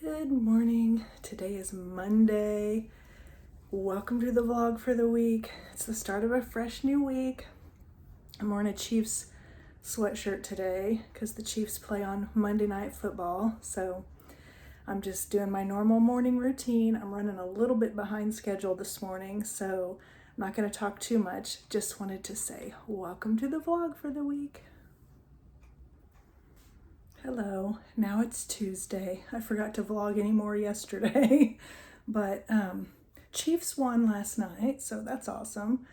Good morning. Today is Monday. Welcome to the vlog for the week. It's the start of a fresh new week. I'm wearing a Chiefs sweatshirt today because the Chiefs play on Monday Night Football. So I'm just doing my normal morning routine. I'm running a little bit behind schedule this morning, so I'm not going to talk too much. Just wanted to say welcome to the vlog for the week. Hello, now it's Tuesday. I forgot to vlog anymore yesterday, but Chiefs won last night, so that's awesome.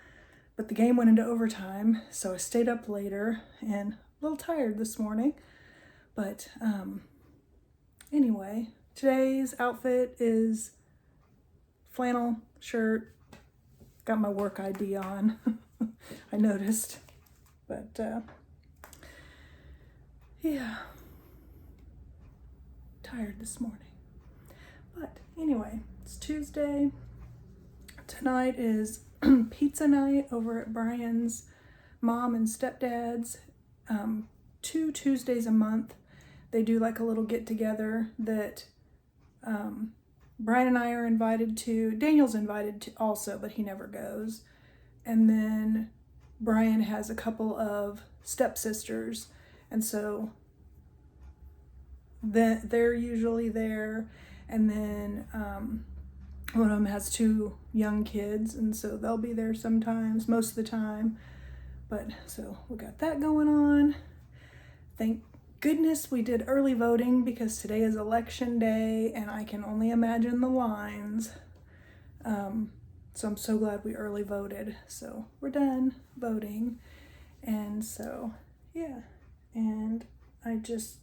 But the game went into overtime, so I stayed up later and a little tired this morning. But anyway, today's outfit is flannel shirt. Got my work ID on, I noticed. But yeah. Tired this morning. But anyway, it's Tuesday. Tonight is pizza night over at Brian's mom and stepdad's. 2 Tuesdays a month they do like a little get together that Brian and I are invited to. Daniel's invited to also, but he never goes. And then Brian has a couple of stepsisters, and so they're usually there. And then one of them has 2 young kids, and so they'll be there sometimes, most of the time. But so we got that going on. Thank goodness we did early voting because today is election day and I can only imagine the lines. So I'm so glad we early voted. So we're done voting. And so, yeah. And I just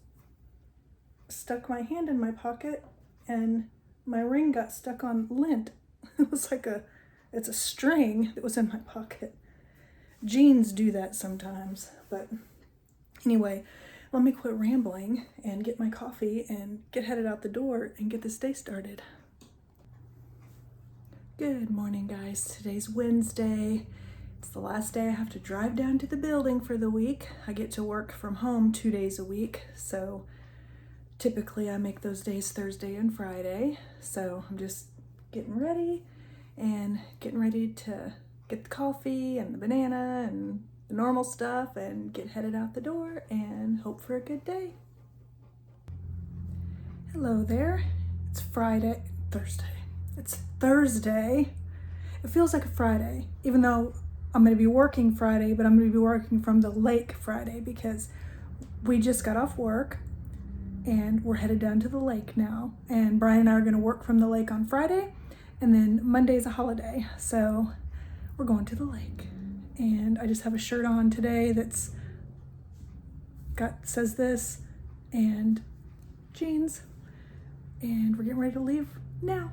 stuck my hand in my pocket and my ring got stuck on lint. It was like it's a string that was in my pocket. Jeans do that sometimes. But anyway, let me quit rambling and get my coffee and get headed out the door and get this day started. Good morning, guys. Today's Wednesday. It's the last day I have to drive down to the building for the week. I get to work from home 2 days a week, so typically I make those days Thursday and Friday. So I'm just getting ready to get the coffee and the banana and the normal stuff and get headed out the door and hope for a good day. Hello there. It's It's Thursday. It feels like a Friday, even though I'm going to be working Friday, but I'm going to be working from the lake Friday because we just got off work and we're headed down to the lake now. And Brian and I are going to work from the lake on Friday, and then Monday's a holiday, so we're going to the lake. And I just have a shirt on today that's says this, and jeans, and we're getting ready to leave now.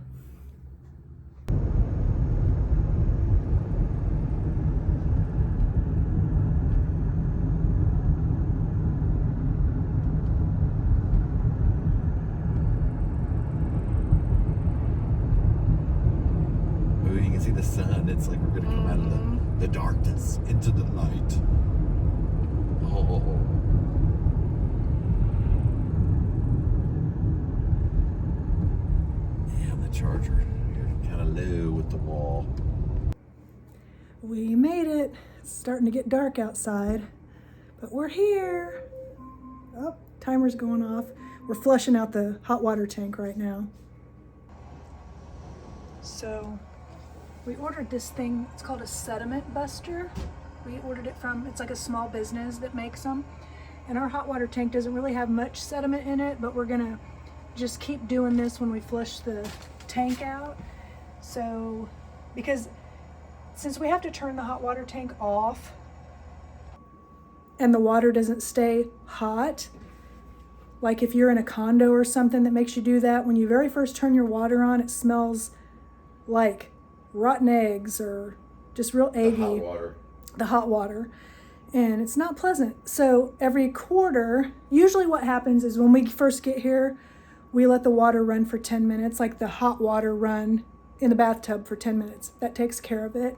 You can see the sun. It's like we're gonna come out of the darkness into the light. Oh. And the charger. You're kind of low with the wall. We made it. It's starting to get dark outside, but we're here. Oh, timer's going off. We're flushing out the hot water tank right now. So we ordered this thing. It's called a sediment buster. We ordered it from, it's like a small business that makes them. And our hot water tank doesn't really have much sediment in it, but we're gonna just keep doing this when we flush the tank out. So, because since we have to turn the hot water tank off and the water doesn't stay hot, like if you're in a condo or something that makes you do that, when you very first turn your water on, it smells like rotten eggs or just real eggy. The hot water. And it's not pleasant. So every quarter, usually what happens is when we first get here, we let the water run for 10 minutes, like the hot water run in the bathtub for 10 minutes. That takes care of it.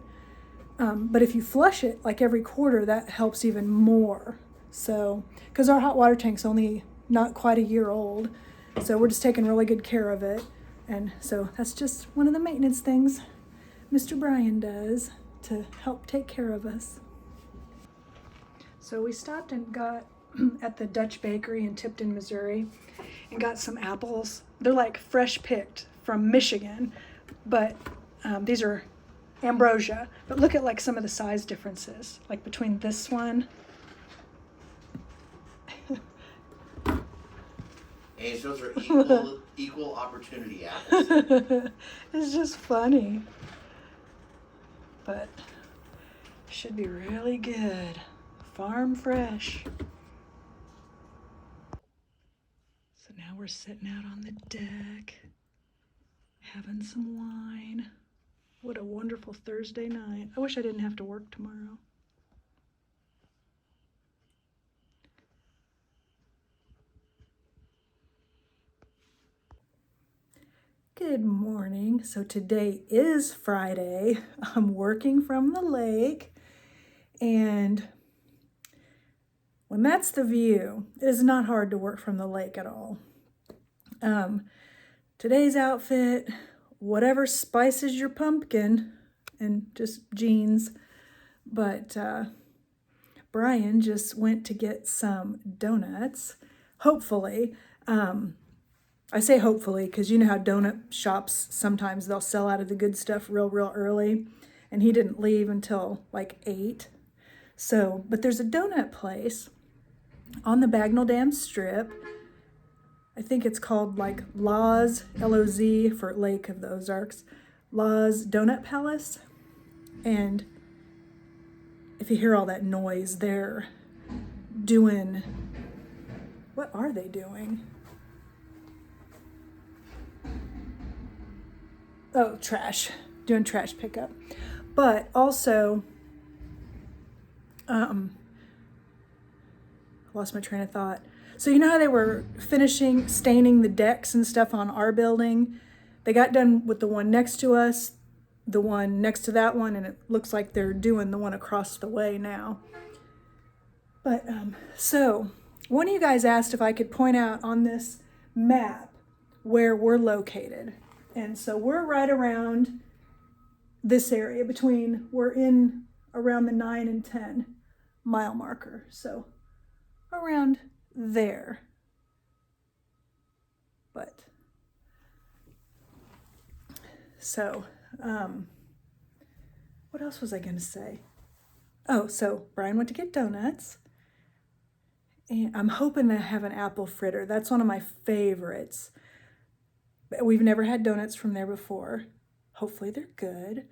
But if you flush it like every quarter, that helps even more. So, because our hot water tank's only not quite a year old. So we're just taking really good care of it. And so that's just one of the maintenance things Mr. Brian does to help take care of us. So we stopped and got at the Dutch Bakery in Tipton, Missouri, and got some apples. They're like fresh picked from Michigan, but these are ambrosia. But look at like some of the size differences, like between this one. And those are equal opportunity apples. It's just funny, but should be really good. Farm fresh. So now we're sitting out on the deck, having some wine. What a wonderful Thursday night. I wish I didn't have to work tomorrow. Good morning. So today is Friday. I'm working from the lake, and when that's the view, it is not hard to work from the lake at all. Today's outfit, whatever spices your pumpkin, and just jeans. But Brian just went to get some donuts, hopefully. I say hopefully because you know how donut shops, sometimes they'll sell out of the good stuff real early. And he didn't leave until like 8. So, but there's a donut place on the Bagnell Dam Strip. I think it's called like Law's, L-O-Z for Lake of the Ozarks, Law's Donut Palace. And if you hear all that noise, they're doing, what are they doing? Oh, trash, doing trash pickup. But also, lost my train of thought. So you know how they were staining the decks and stuff on our building? They got done with the one next to us, the one next to that one, and it looks like they're doing the one across the way now. But so one of you guys asked if I could point out on this map where we're located. And so we're right around this area we're in around the 9 and 10 mile marker. So around there. But so what else was I going to say? Oh, so Brian went to get donuts, and I'm hoping to have an apple fritter. That's one of my favorites. We've never had donuts from there before. Hopefully they're good.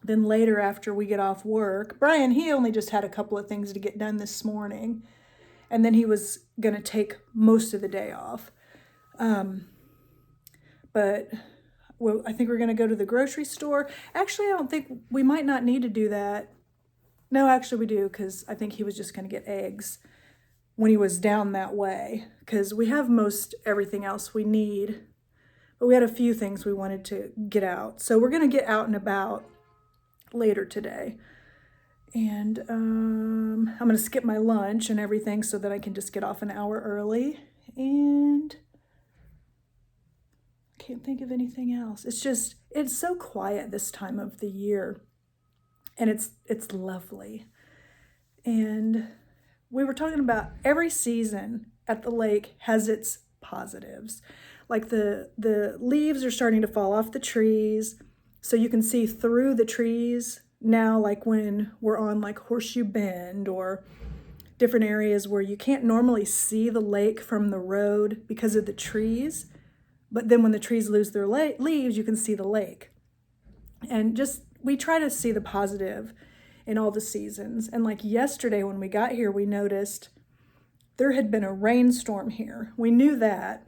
Then later after we get off work, Brian, he only just had a couple of things to get done this morning. And then he was going to take most of the day off. But I think we're going to go to the grocery store. Actually, I don't think we might not need to do that. No, actually we do, because I think he was just going to get eggs when he was down that way, because we have most everything else we need, but we had a few things we wanted to get out. So we're going to get out and about later today. And I'm going to skip my lunch and everything so that I can just get off an hour early. And I can't think of anything else. It's so quiet this time of the year, and it's lovely. And we were talking about every season at the lake has its positives. Like the leaves are starting to fall off the trees, so you can see through the trees now, like when we're on like Horseshoe Bend or different areas where you can't normally see the lake from the road because of the trees. But then when the trees lose their leaves, you can see the lake. And we try to see the positive in all the seasons. And like yesterday when we got here, we noticed there had been a rainstorm here. We knew that,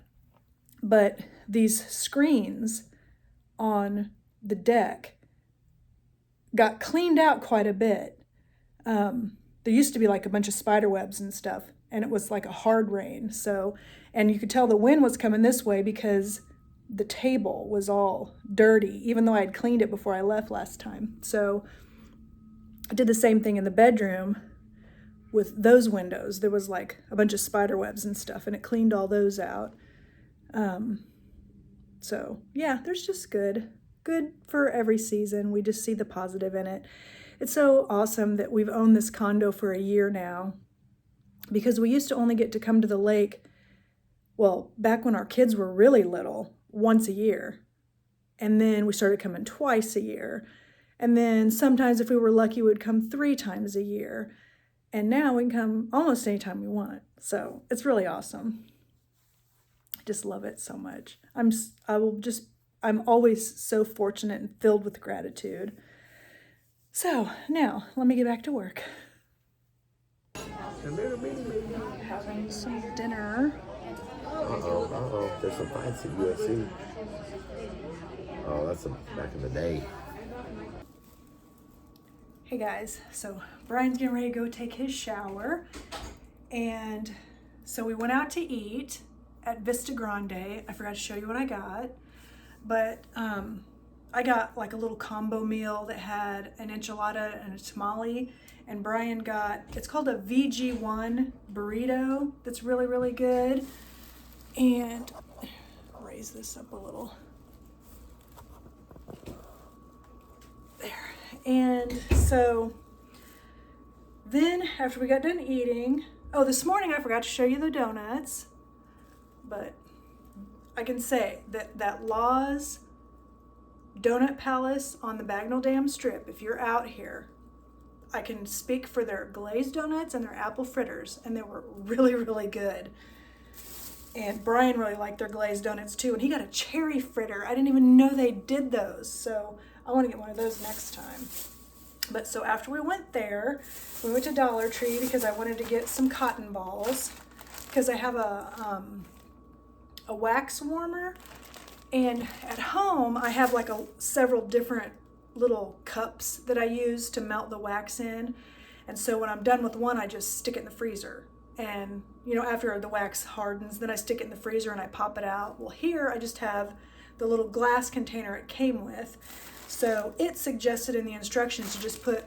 but these screens on the deck got cleaned out quite a bit. There used to be like a bunch of spider webs and stuff, and it was like a hard rain. So, and you could tell the wind was coming this way because the table was all dirty, even though I had cleaned it before I left last time. So I did the same thing in the bedroom with those windows. There was like a bunch of spider webs and stuff, and it cleaned all those out. So yeah, there's just good for every season. We just see the positive in it. It's so awesome that we've owned this condo for a year now, because we used to only get to come to the lake, well, back when our kids were really little, once a year. And then we started coming twice a year. And then sometimes if we were lucky, we would come 3 times a year. And now we can come almost anytime we want. So it's really awesome. I just love it so much. I'm always so fortunate and filled with gratitude. So now let me get back to work. Having some dinner. There's some fights in UFC. Oh, that's back in the day. Hey guys, so Brian's getting ready to go take his shower. And so we went out to eat at Vista Grande. I forgot to show you what I got. But I got like a little combo meal that had an enchilada and a tamale. And Brian got, it's called a VG1 burrito that's really, really good. And raise this up a little. There. And so then after we got done eating, oh, this morning I forgot to show you the donuts, but I can say that Law's Donut Palace on the Bagnell Dam Strip, if you're out here, I can speak for their glazed donuts and their apple fritters, and they were really, really good. And Brian really liked their glazed donuts too, and he got a cherry fritter. I didn't even know they did those, so I want to get one of those next time. But so after we went there, we went to Dollar Tree because I wanted to get some cotton balls, because I have a wax warmer, and at home I have like several different little cups that I use to melt the wax in. And so when I'm done with one, I just stick it in the freezer. And, you know, after the wax hardens, then I stick it in the freezer and I pop it out. Well, here I just have the little glass container it came with. So it suggested in the instructions to just put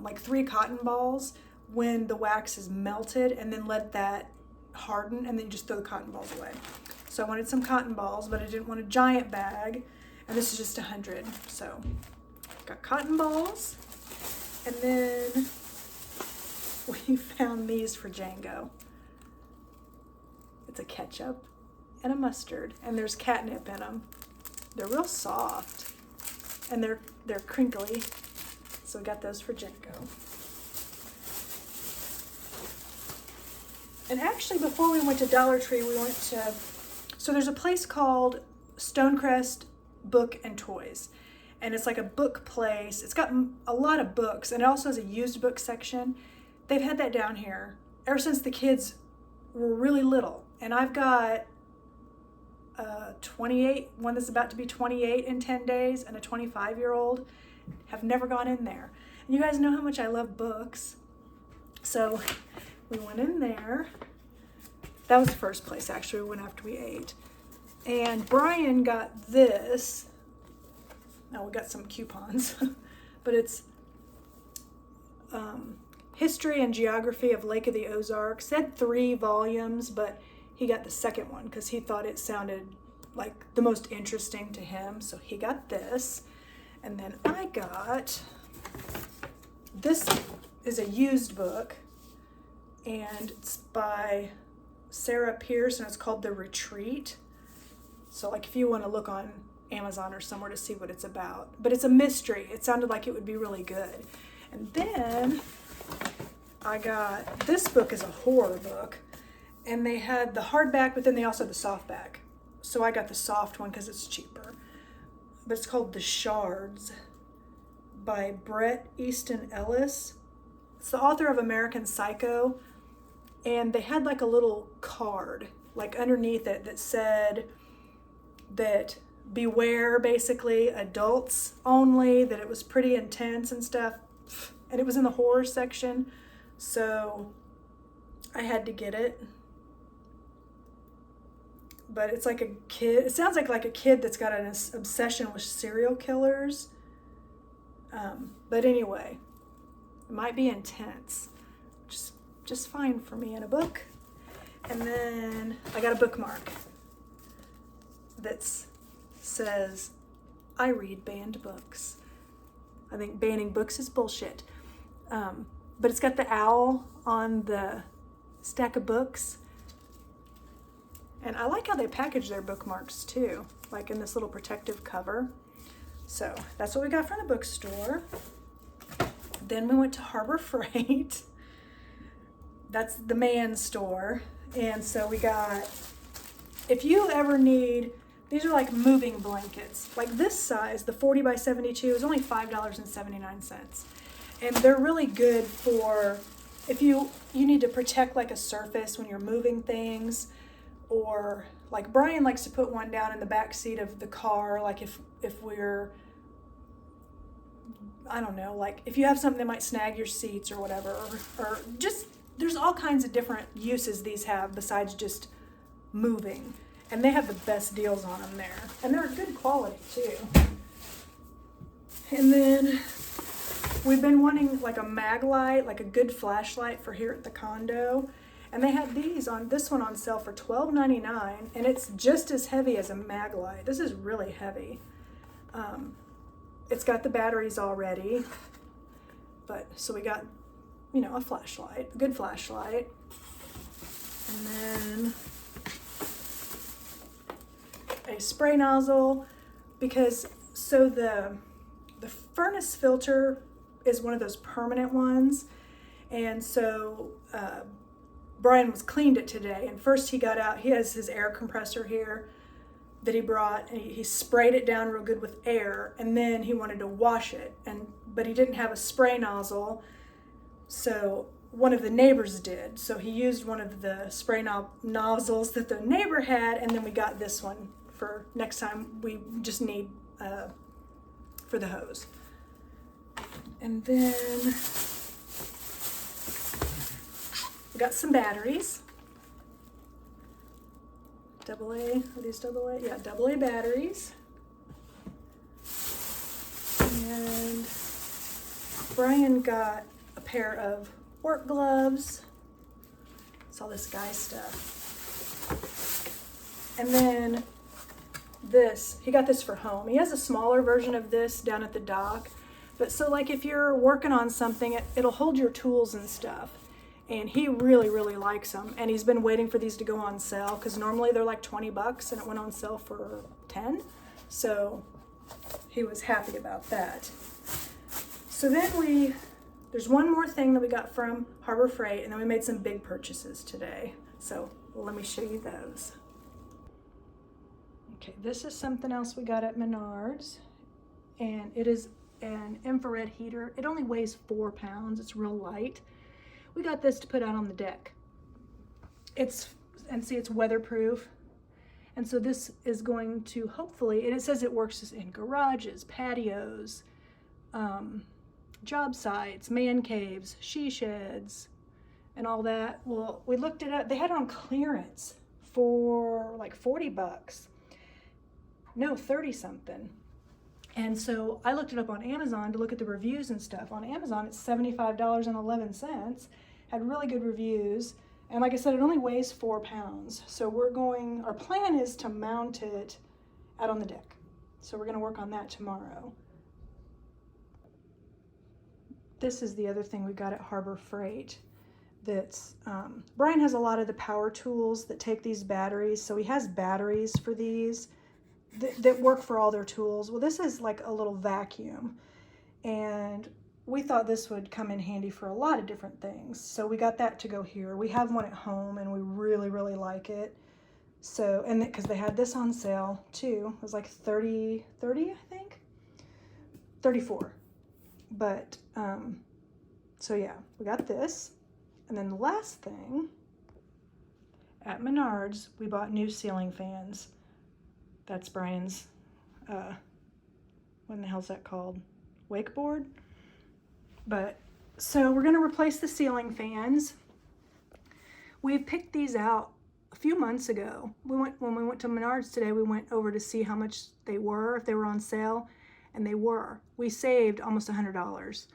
like 3 cotton balls when the wax is melted, and then let that harden, and then you just throw the cotton balls away. So I wanted some cotton balls, but I didn't want a giant bag, and this is just 100. So got cotton balls, and then we found these for Django. It's a ketchup and a mustard, and there's catnip in them. They're real soft, and they're crinkly. So we got those for Django. And actually, before we went to Dollar Tree, we went to, so there's a place called Stonecrest Book and Toys. And it's like a book place. It's got a lot of books, and it also has a used book section. They've had that down here ever since the kids were really little. And I've got 28, one that's about to be 28 in 10 days, and a 25-year-old. Have never gone in there. And you guys know how much I love books. So we went in there. That was the first place, actually, we went after we ate. And Brian got this. Now we got some coupons, but it's History and Geography of Lake of the Ozarks. It had 3 volumes, but he got the second one because he thought it sounded like the most interesting to him. So he got this. And then I got, this is a used book, and it's by Sarah Pierce, and it's called The Retreat. So like if you want to look on Amazon or somewhere to see what it's about. But it's a mystery. It sounded like it would be really good. And then I got, this book is a horror book, and they had the hardback, but then they also had the softback. So I got the soft one because it's cheaper. But it's called The Shards by Bret Easton Ellis. It's the author of American Psycho. And they had like a little card, like underneath it, that said that beware, basically, adults only, that it was pretty intense and stuff. And it was in the horror section. So I had to get it. But it's like a kid, it sounds like a kid that's got an obsession with serial killers. But anyway, it might be intense. Just just fine for me in a book. And then I got a bookmark that says, I read banned books. I think banning books is bullshit. But it's got the owl on the stack of books. And I like how they package their bookmarks too, like in this little protective cover. So that's what we got from the bookstore. Then we went to Harbor Freight. That's the man's store. And so we got, if you ever need, these are like moving blankets. Like this size, the 40 by 72 is only $5.79. And they're really good for if you need to protect like a surface when you're moving things, or like Brian likes to put one down in the back seat of the car, like if we're, I don't know, like if you have something that might snag your seats or whatever, or just, there's all kinds of different uses these have besides just moving. And they have the best deals on them there. And they're good quality too. And then we've been wanting like a mag light, like a good flashlight for here at the condo. And they had this one on sale for $12.99, and it's just as heavy as a mag light. This is really heavy. It's got the batteries already, but so we got, a flashlight, a good flashlight. And then a spray nozzle, because so the furnace filter is one of those permanent ones, and so Brian was cleaned it today, and first he got out, he has his air compressor here that he brought, and he sprayed it down real good with air, and then he wanted to wash it, but he didn't have a spray nozzle, so one of the neighbors did, so he used one of the spray nozzles that the neighbor had, and then we got this one for next time we just need for the hose. And then we got some batteries. AA, are these AA? Yeah, AA batteries. And Brian got a pair of work gloves. It's all this guy stuff. And then he got this for home. He has a smaller version of this down at the dock. But so like if you're working on something, it'll hold your tools and stuff. And he really, really likes them. And he's been waiting for these to go on sale because normally they're like $20 and it went on sale for 10. So he was happy about that. So then there's one more thing that we got from Harbor Freight, and then we made some big purchases today. So let me show you those. Okay, this is something else we got at Menards, and it is an infrared heater. It only weighs 4 pounds. It's real light. We got this to put out on the deck. It's weatherproof. And so this is going to hopefully, and it says it works in garages, patios, job sites, man caves, she sheds, and all that. Well, we looked it up. They had it on clearance for like $40. No, 30 something. And so I looked it up on Amazon to look at the reviews and stuff. On Amazon, it's $75.11. Had really good reviews. And like I said, it only weighs 4 pounds. So our plan is to mount it out on the deck. So we're gonna work on that tomorrow. This is the other thing we got at Harbor Freight. Brian has a lot of the power tools that take these batteries. So he has batteries for these that work for all their tools. Well, this is like a little vacuum, and we thought this would come in handy for a lot of different things. So we got that to go here. We have one at home and we really, really like it. So, and because they had this on sale too. It was like 30, I think? 34. But, so yeah, we got this. And then the last thing, at Menards, we bought new ceiling fans. That's Brian's, what the hell's that called? Wakeboard? But, so we're gonna replace the ceiling fans. We picked these out a few months ago. When we went to Menards today, we went over to see how much they were, if they were on sale, and they were. We saved almost $100.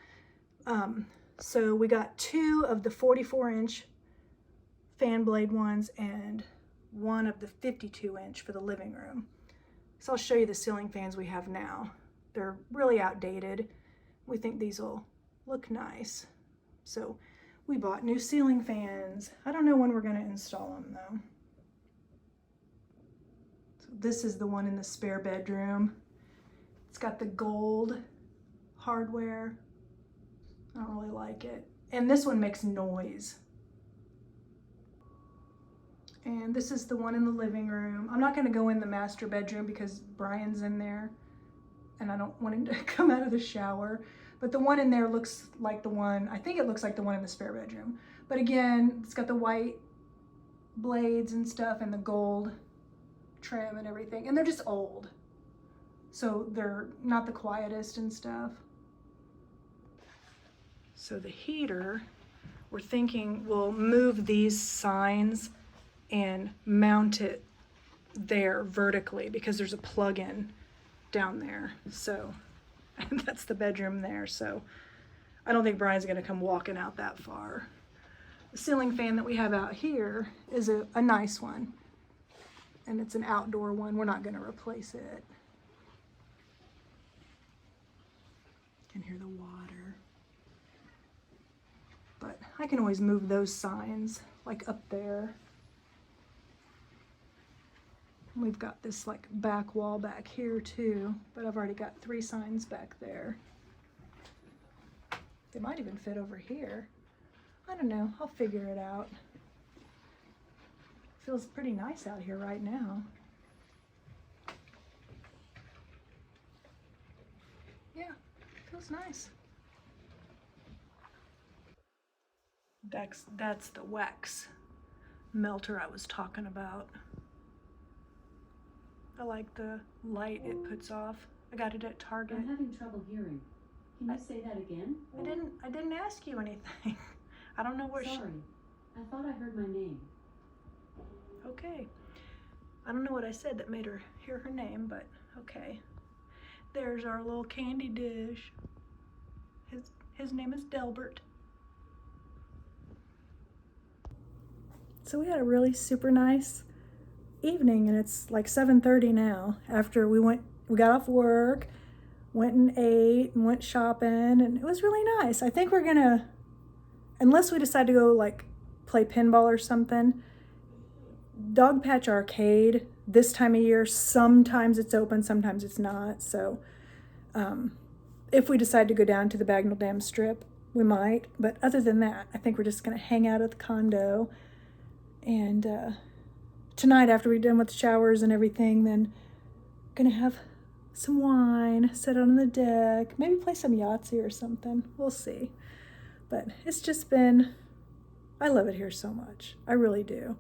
So we got 2 of the 44-inch fan blade ones and 1 of the 52-inch for the living room. So I'll show you the ceiling fans we have now. They're really outdated. We think these will look nice. So we bought new ceiling fans. I don't know when we're going to install them though. So this is the one in the spare bedroom. It's got the gold hardware. I don't really like it. And this one makes noise. And this is the one in the living room. I'm not going to go in the master bedroom because Brian's in there and I don't want him to come out of the shower. But the one in there looks like the one, I think it looks like the one in the spare bedroom. But again, it's got the white blades and stuff and the gold trim and everything. And they're just old. So they're not the quietest and stuff. So the heater, we're thinking we'll move these signs and mount it there vertically because there's a plug-in down there. So that's the bedroom there. So I don't think Brian's gonna come walking out that far. The ceiling fan that we have out here is a nice one. And it's an outdoor one. We're not gonna replace it. You can hear the water. But I can always move those signs like up there. We've got this like back wall back here too, but I've already got 3 signs back there. They might even fit over here. I don't know, I'll figure it out. Feels pretty nice out here right now. Yeah, feels nice. That's the wax melter I was talking about. I like the light it puts off. I got it at Target. I'm having trouble hearing. Can you say that again? I didn't ask you anything. I don't know where Sorry. I thought I heard my name. Okay. I don't know what I said that made her hear her name, but okay. There's our little candy dish. His name is Delbert. So we had a really super nice evening, and it's like 7:30 now. After we got off work, went and ate and went shopping, and it was really nice. I think we're gonna, unless we decide to go like play pinball or something, Dog Patch Arcade this time of year, sometimes it's open, sometimes it's not. So if we decide to go down to the Bagnell Dam Strip, we might. But other than that, I think we're just gonna hang out at the condo. And tonight, after we're done with the showers and everything, then gonna have some wine, sit on the deck, maybe play some Yahtzee or something. We'll see. But it's just been, I love it here so much. I really do.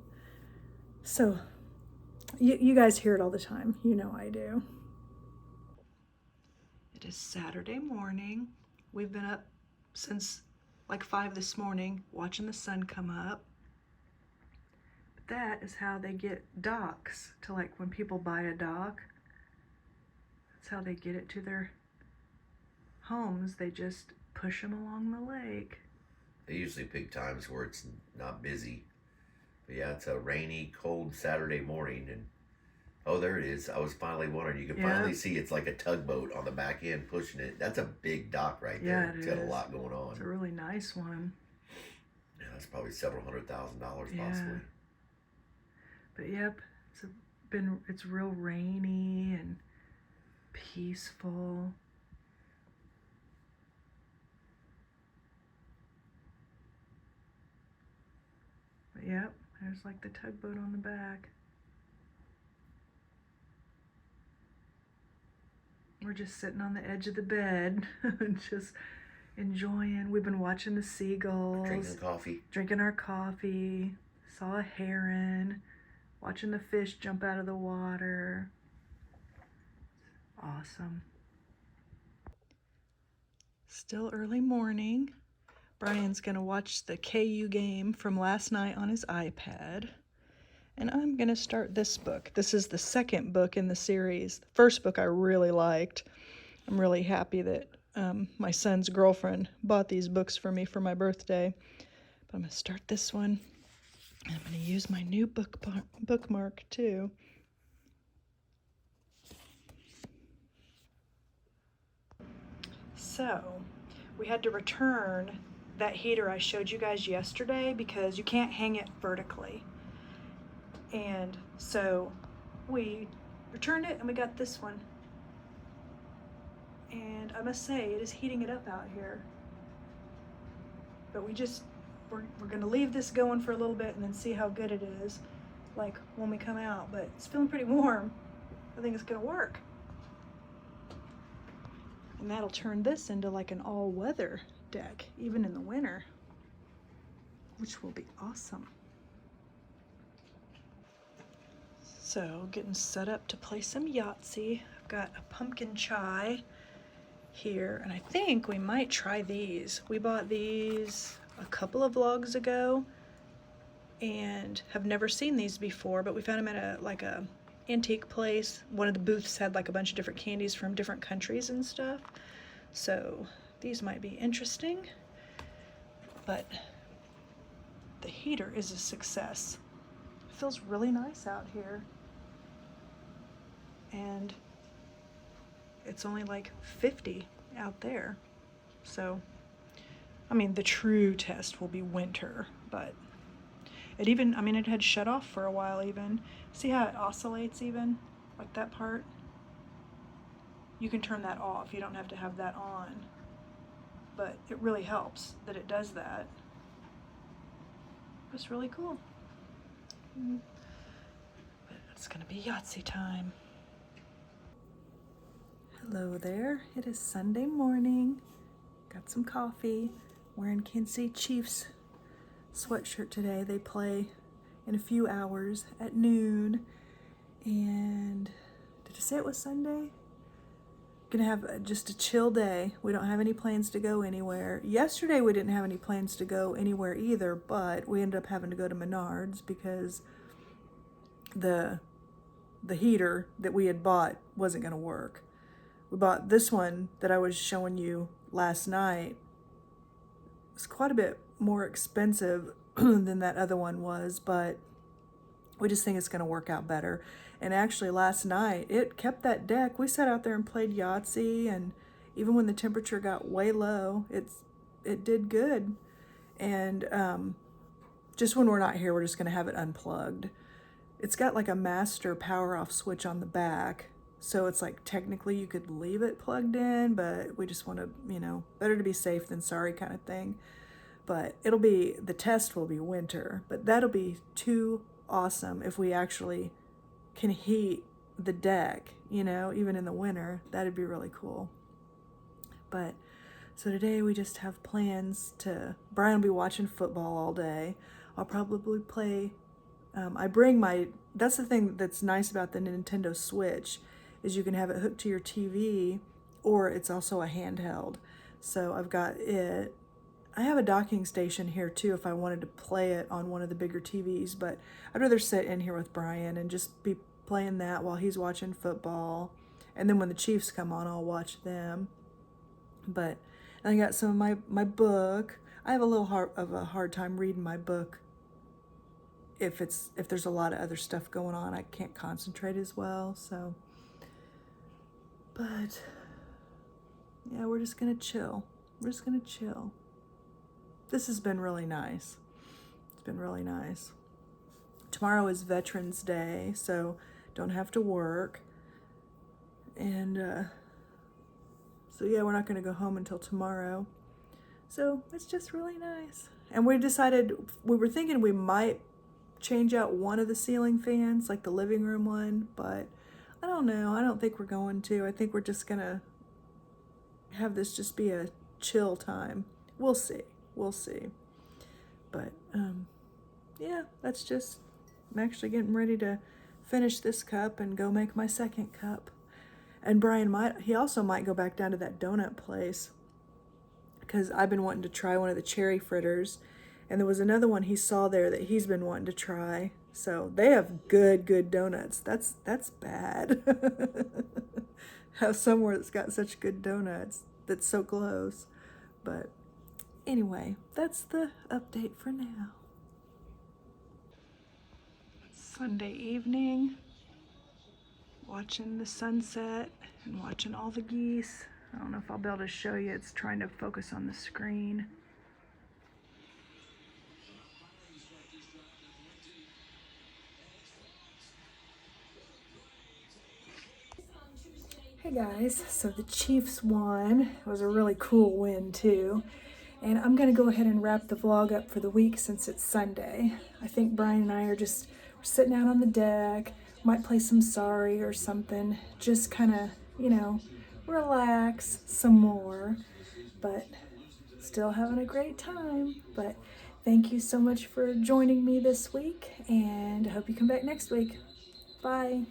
So you guys hear it all the time. You know I do. It is Saturday morning. We've been up since like 5 this morning watching the sun come up. That is how they get docks to, like, when people buy a dock. That's how they get it to their homes. They just push them along the lake. They usually pick times where it's not busy. But yeah, it's a rainy, cold Saturday morning, and oh, there it is. I was finally wondering. You can finally see it's like a tugboat on the back end pushing it. That's a big dock right there. Yeah, It's got a lot going on. It's a really nice one. Yeah, that's probably several $100,000 possibly. But yep, it's real rainy and peaceful. But yep, there's like the tugboat on the back. We're just sitting on the edge of the bed and just enjoying. We've been watching the seagulls. Drinking our coffee. Saw a heron. Watching the fish jump out of the water. Awesome. Still early morning. Brian's gonna watch the KU game from last night on his iPad. And I'm gonna start this book. This is the second book in the series. The first book I really liked. I'm really happy that my son's girlfriend bought these books for me for my birthday. But I'm going to start this one. And I'm going to use my new bookmark too. So, we had to return that heater I showed you guys yesterday because you can't hang it vertically. And so we returned it and we got this one. And I must say, it is heating it up out here. But we're gonna leave this going for a little bit and then see how good it is, like when we come out. But it's feeling pretty warm. I think it's gonna work. And that'll turn this into like an all-weather deck, even in the winter, which will be awesome. So, getting set up to play some Yahtzee. I've got a pumpkin chai here, and I think we might try these. We bought these a couple of vlogs ago and have never seen these before, but we found them at a antique place. One of the booths had like a bunch of different candies from different countries and stuff. So these might be interesting, but the heater is a success. It feels really nice out here. And it's only like 50 out there. So, I mean, the true test will be winter, but it had shut off for a while even. See how it oscillates even? Like that part? You can turn that off. You don't have to have that on. But it really helps that it does that. It's really cool. But it's gonna be Yahtzee time. Hello there. It is Sunday morning. Got some coffee. Wearing Kansas City Chiefs sweatshirt today. They play in a few hours at noon. And did I say it was Sunday? Gonna have just a chill day. We don't have any plans to go anywhere. Yesterday we didn't have any plans to go anywhere either, but we ended up having to go to Menards because the heater that we had bought wasn't gonna work. We bought this one that I was showing you last night. It's quite a bit more expensive than that other one was, but we just think it's going to work out better. And actually last night, it kept that deck. We sat out there and played Yahtzee, and even when the temperature got way low, it did good. And just when we're not here, we're just going to have it unplugged. It's got like a master power off switch on the back. So it's like technically you could leave it plugged in, but we just want to, better to be safe than sorry kind of thing. But the test will be winter, but that'll be too awesome if we actually can heat the deck, even in the winter. That'd be really cool. But so today we just have plans Brian will be watching football all day. I'll probably play, that's the thing that's nice about the Nintendo Switch is you can have it hooked to your TV, or it's also a handheld. So I've got it. I have a docking station here too if I wanted to play it on one of the bigger TVs, but I'd rather sit in here with Brian and just be playing that while he's watching football. And then when the Chiefs come on, I'll watch them. But I got some of my book. I have a little hard time reading my book. If there's a lot of other stuff going on, I can't concentrate as well, so. But yeah, we're just gonna chill. This has been really nice. It's been really nice. Tomorrow is Veterans Day, so don't have to work. And so yeah, we're not gonna go home until tomorrow. So it's just really nice. And we were thinking we might change out one of the ceiling fans, like the living room one, but I don't know. I don't think we're going to. I think we're just gonna have this just be a chill time. We'll see. But yeah, I'm actually getting ready to finish this cup and go make my second cup. And Brian he also might go back down to that donut place because I've been wanting to try one of the cherry fritters, and there was another one he saw there that he's been wanting to try. So they have good donuts. That's bad. Have somewhere that's got such good donuts. that's so close. But anyway, that's the update for now. Sunday evening, watching the sunset and watching all the geese. I don't know if I'll be able to show you, it's trying to focus on the screen. Hey guys, so the Chiefs won. It was a really cool win too. And I'm gonna go ahead and wrap the vlog up for the week since it's Sunday. I think Brian and I are just sitting out on the deck, might play some Sorry or something, just kind of, you know, relax some more, but still having a great time. But thank you so much for joining me this week, and I hope you come back next week. Bye.